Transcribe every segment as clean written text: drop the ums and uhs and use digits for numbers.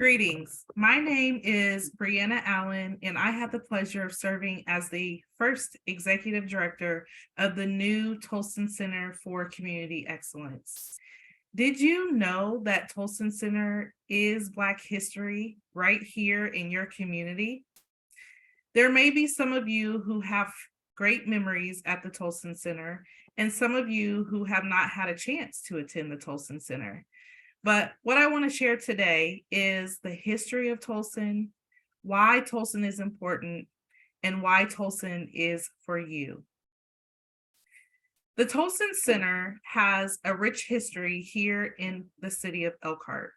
Greetings. My name is Brianna Allen, and I have the pleasure of serving as the first executive director of the new Tolson Center for Community Excellence. Did you know that Tolson Center is Black history right here in your community? There may be some of you who have great memories at the Tolson Center, and some of you who have not had a chance to attend the Tolson Center. But what I want to share today is the history of Tolson, why Tolson is important, and why Tolson is for you. The Tolson Center has a rich history here in the city of Elkhart.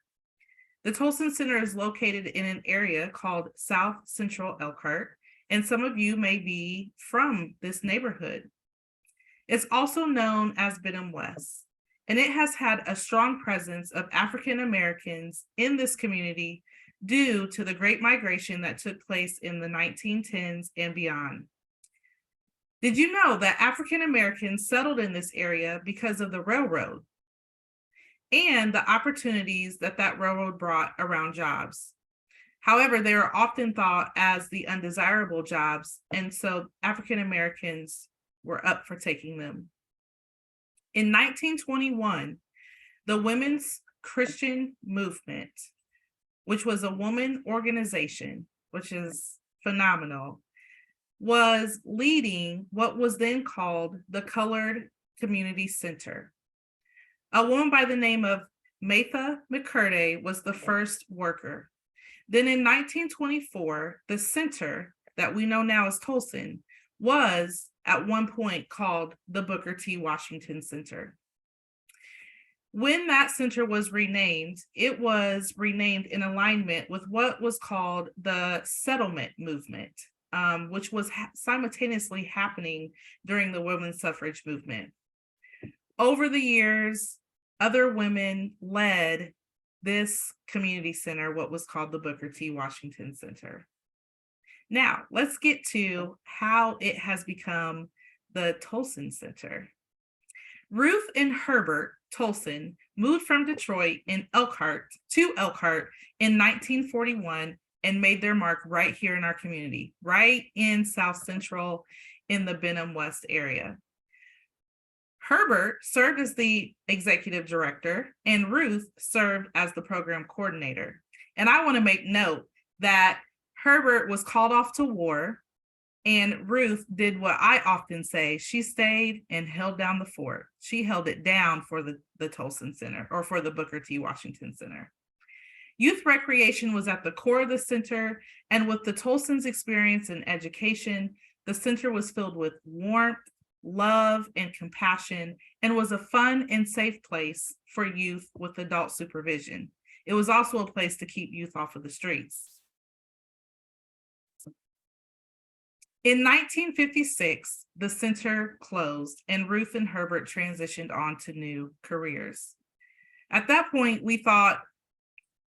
The Tolson Center is located in an area called South Central Elkhart, and some of you may be from this neighborhood. It's also known as Benham West, and it has had a strong presence of African Americans in this community due to the Great Migration that took place in the 1910s and beyond. Did you know that African Americans settled in this area because of the railroad and the opportunities that that railroad brought around jobs? However, they are often thought as the undesirable jobs, and so African Americans were up for taking them. In 1921, the Women's Christian Movement, which was a woman organization, which is phenomenal, was leading what was then called the Colored Community Center. A woman by the name of Martha McCurdy was the first worker. Then in 1924, the center that we know now as Tolson was at one point called the Booker T. Washington Center. When that center was renamed, it was renamed in alignment with what was called the settlement movement, which was simultaneously happening during the women's suffrage movement. Over the years, other women led this community center, what was called the Booker T. Washington Center. Now, let's get to how it has become the Tolson Center. Ruth and Herbert Tolson moved from Detroit to Elkhart in 1941 and made their mark right here in our community, right in South Central in the Benham West area. Herbert served as the executive director and Ruth served as the program coordinator. And I want to make note that Herbert was called off to war, and Ruth did what I often say. She stayed and held down the fort. She held it down for the Tolson Center, or for the Booker T. Washington Center. Youth recreation was at the core of the center, and with the Tolson's experience and education, the center was filled with warmth, love, and compassion, and was a fun and safe place for youth with adult supervision. It was also a place to keep youth off of the streets. In 1956, the center closed and Ruth and Herbert transitioned on to new careers. At that point, we thought,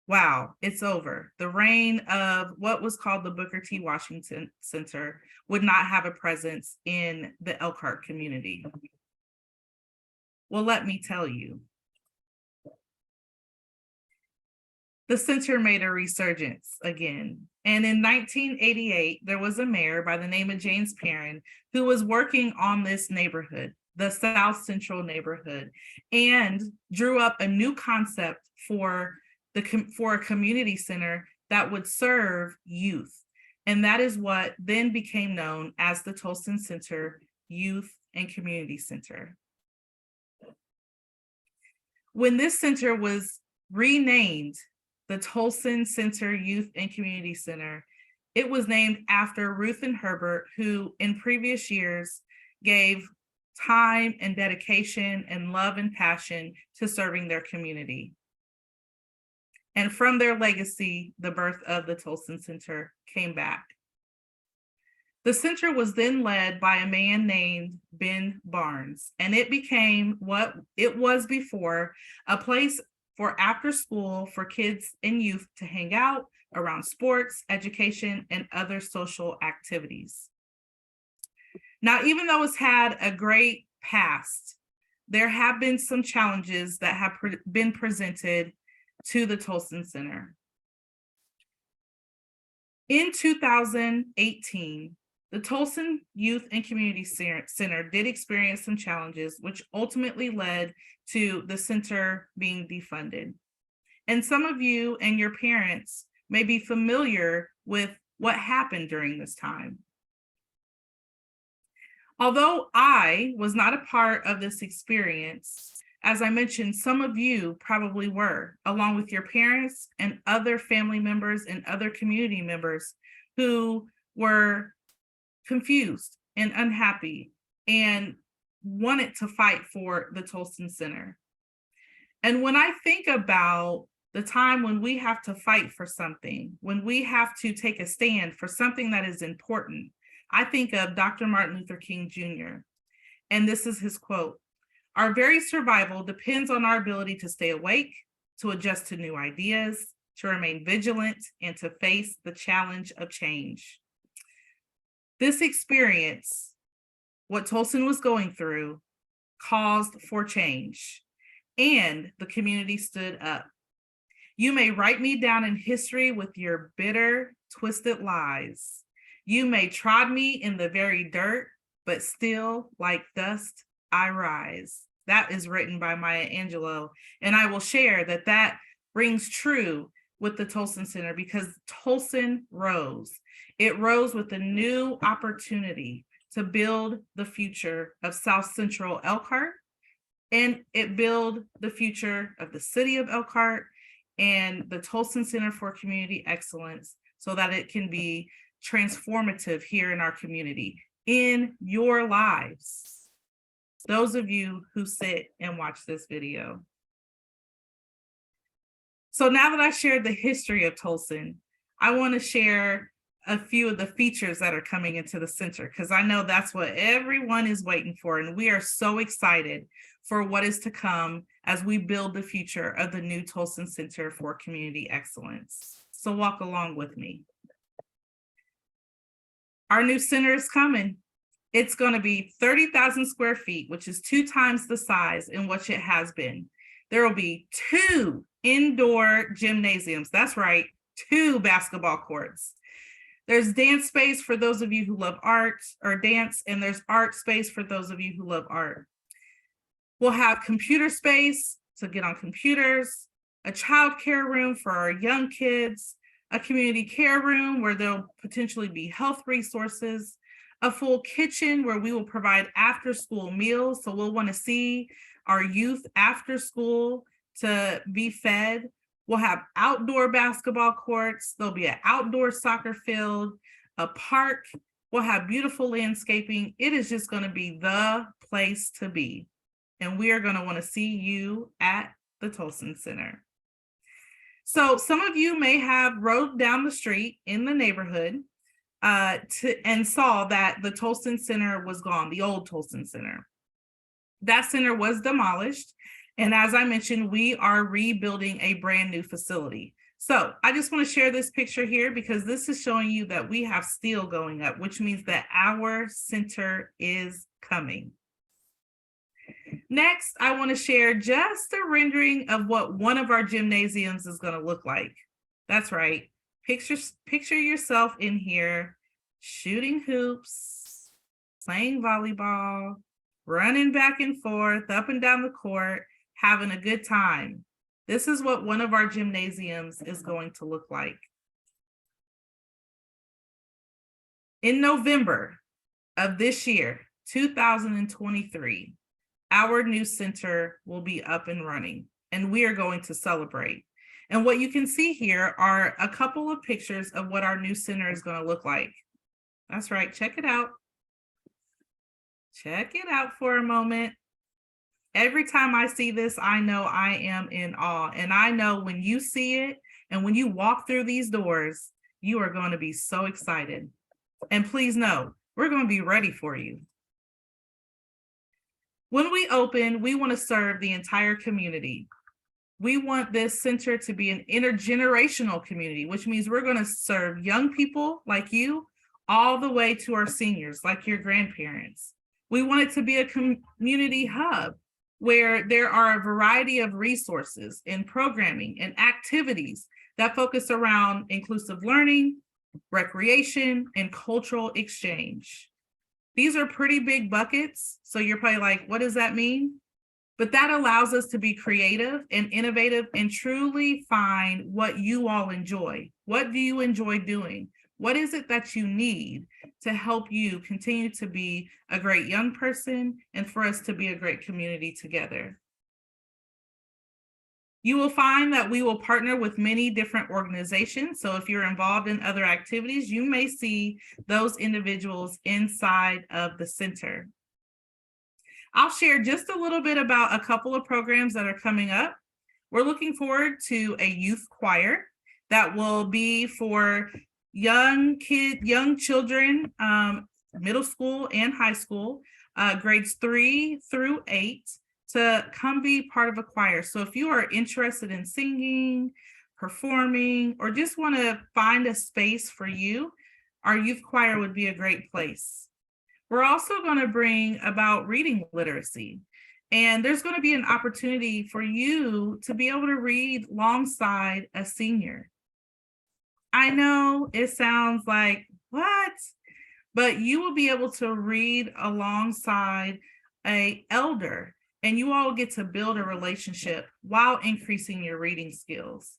wow, it's over. The reign of what was called the Booker T. Washington Center would not have a presence in the Elkhart community. Well, let me tell you. The center made a resurgence again. And in 1988, there was a mayor by the name of James Perrin who was working on this neighborhood, the South Central neighborhood, and drew up a new concept for a community center that would serve youth. And that is what then became known as the Tolson Center Youth and Community Center. When this center was renamed the Tolson Center Youth and Community Center, it was named after Ruth and Herbert, who in previous years gave time and dedication and love and passion to serving their community. And from their legacy, the birth of the Tolson Center came back. The center was then led by a man named Ben Barnes, and it became what it was before, a place for after school for kids and youth to hang out around sports, education, and other social activities. Now, even though it's had a great past, there have been some challenges that have been presented to the Tolson Center. In 2018, the Tolson Youth and Community Center did experience some challenges, which ultimately led to the center being defunded. And some of you and your parents may be familiar with what happened during this time. Although I was not a part of this experience, as I mentioned, some of you probably were, along with your parents and other family members and other community members who were confused and unhappy and wanted to fight for the Tolson Center. And when I think about the time when we have to fight for something, when we have to take a stand for something that is important, I think of Dr. Martin Luther King Jr. And this is his quote: "Our very survival depends on our ability to stay awake, to adjust to new ideas, to remain vigilant, and to face the challenge of change." This experience, what Tolson was going through, caused for change, and the community stood up. You may write me down in history with your bitter, twisted lies. You may trod me in the very dirt, but still, like dust, I rise. That is written by Maya Angelou. And I will share that that rings true with the Tolson Center, because Tolson rose. It rose with a new opportunity to build the future of South Central Elkhart, and it built the future of the city of Elkhart and the Tolson Center for Community Excellence, so that it can be transformative here in our community, in your lives. Those of you who sit and watch this video. So now that I shared the history of Tolson, I want to share a few of the features that are coming into the center, because I know that's what everyone is waiting for. And we are so excited for what is to come as we build the future of the new Tolson Center for Community Excellence. So walk along with me. Our new center is coming. It's going to be 30,000 square feet, which is 2 times the size in which it has been. There will be 2 indoor gymnasiums. That's right, 2 basketball courts. There's dance space for those of you who love art or dance, and there's art space for those of you who love art. We'll have computer space to get on computers, a child care room for our young kids, a community care room where there'll potentially be health resources, a full kitchen where we will provide after school meals. So we'll want to see our youth after school to be fed. We'll have outdoor basketball courts. There'll be an outdoor soccer field, a park. We'll have beautiful landscaping. It is just going to be the place to be. And we are going to want to see you at the Tolson Center. So some of you may have rode down the street in the neighborhood and saw that the Tolson Center was gone, the old Tolson Center. That center was demolished. And as I mentioned, we are rebuilding a brand new facility. So I just want to share this picture here because this is showing you that we have steel going up, which means that our center is coming. Next, I want to share just a rendering of what one of our gymnasiums is going to look like. That's right. Picture yourself in here, shooting hoops, playing volleyball, running back and forth, up and down the court, having a good time. This is what one of our gymnasiums is going to look like. In November of this year, 2023, our new center will be up and running, and we are going to celebrate. And what you can see here are a couple of pictures of what our new center is going to look like. That's right, check it out. Check it out for a moment. Every time I see this, I know I am in awe. And I know when you see it and when you walk through these doors, you are going to be so excited. And please know, we're going to be ready for you. When we open, we want to serve the entire community. We want this center to be an intergenerational community, which means we're going to serve young people like you all the way to our seniors, like your grandparents. We want it to be a community hub where there are a variety of resources and programming and activities that focus around inclusive learning, recreation, and cultural exchange. These are pretty big buckets, so you're probably like, what does that mean? But that allows us to be creative and innovative and truly find what you all enjoy. What do you enjoy doing? What is it that you need to help you continue to be a great young person and for us to be a great community together? You will find that we will partner with many different organizations. So if you're involved in other activities, you may see those individuals inside of the center. I'll share just a little bit about a couple of programs that are coming up. We're looking forward to a youth choir that will be for young children, middle school and high school, grades 3 through 8, to come be part of a choir. So if you are interested in singing, performing, or just want to find a space for you, our youth choir would be a great place. We're also going to bring about reading literacy. And there's going to be an opportunity for you to be able to read alongside a senior. I know it sounds like, what? But you will be able to read alongside an elder, and you all get to build a relationship while increasing your reading skills.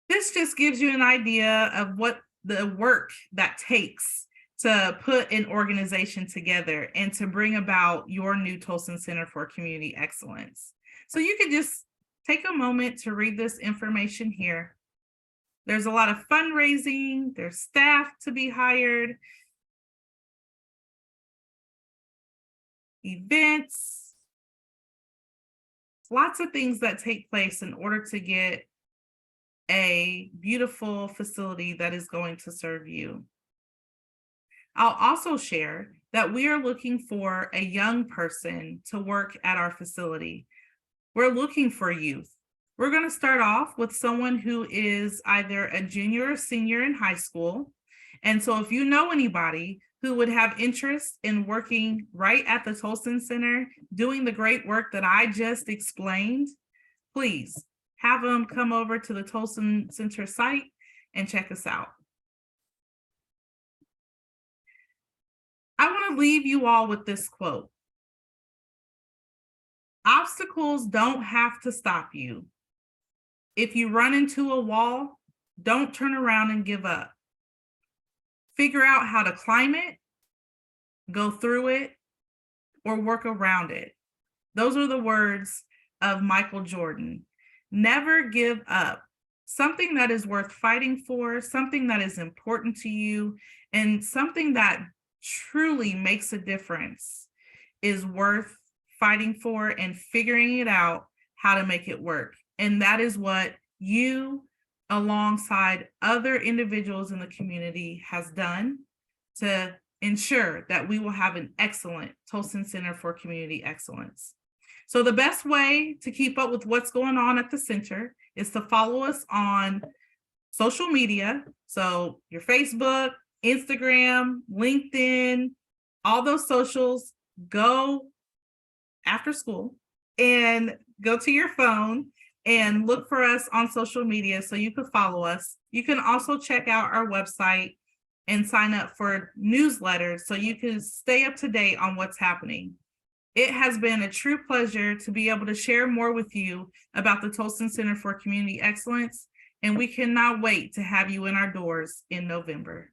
This just gives you an idea of what the work that takes to put an organization together and to bring about your new Tolson Center for Community Excellence. So you could just take a moment to read this information here. There's a lot of fundraising, there's staff to be hired, events, lots of things that take place in order to get a beautiful facility that is going to serve you. I'll also share that we are looking for a young person to work at our facility. We're looking for youth. We're going to start off with someone who is either a junior or senior in high school. And so if you know anybody who would have interest in working right at the Tolson Center, doing the great work that I just explained, please have them come over to the Tolson Center site and check us out. I want to leave you all with this quote. Obstacles don't have to stop you. If you run into a wall, don't turn around and give up. Figure out how to climb it, go through it, or work around it. Those are the words of Michael Jordan. Never give up. Something that is worth fighting for, something that is important to you, and something that truly makes a difference is worth fighting for and figuring it out how to make it work. And that is what you, alongside other individuals in the community, has done to ensure that we will have an excellent Tolson Center for Community Excellence. So the best way to keep up with what's going on at the center is to follow us on social media. So your Facebook, Instagram, LinkedIn, all those socials. Go after school and go to your phone and look for us on social media so you can follow us. You can also check out our website and sign up for newsletters so you can stay up to date on what's happening. It has been a true pleasure to be able to share more with you about the Tolson Center for Community Excellence, and we cannot wait to have you in our doors in November.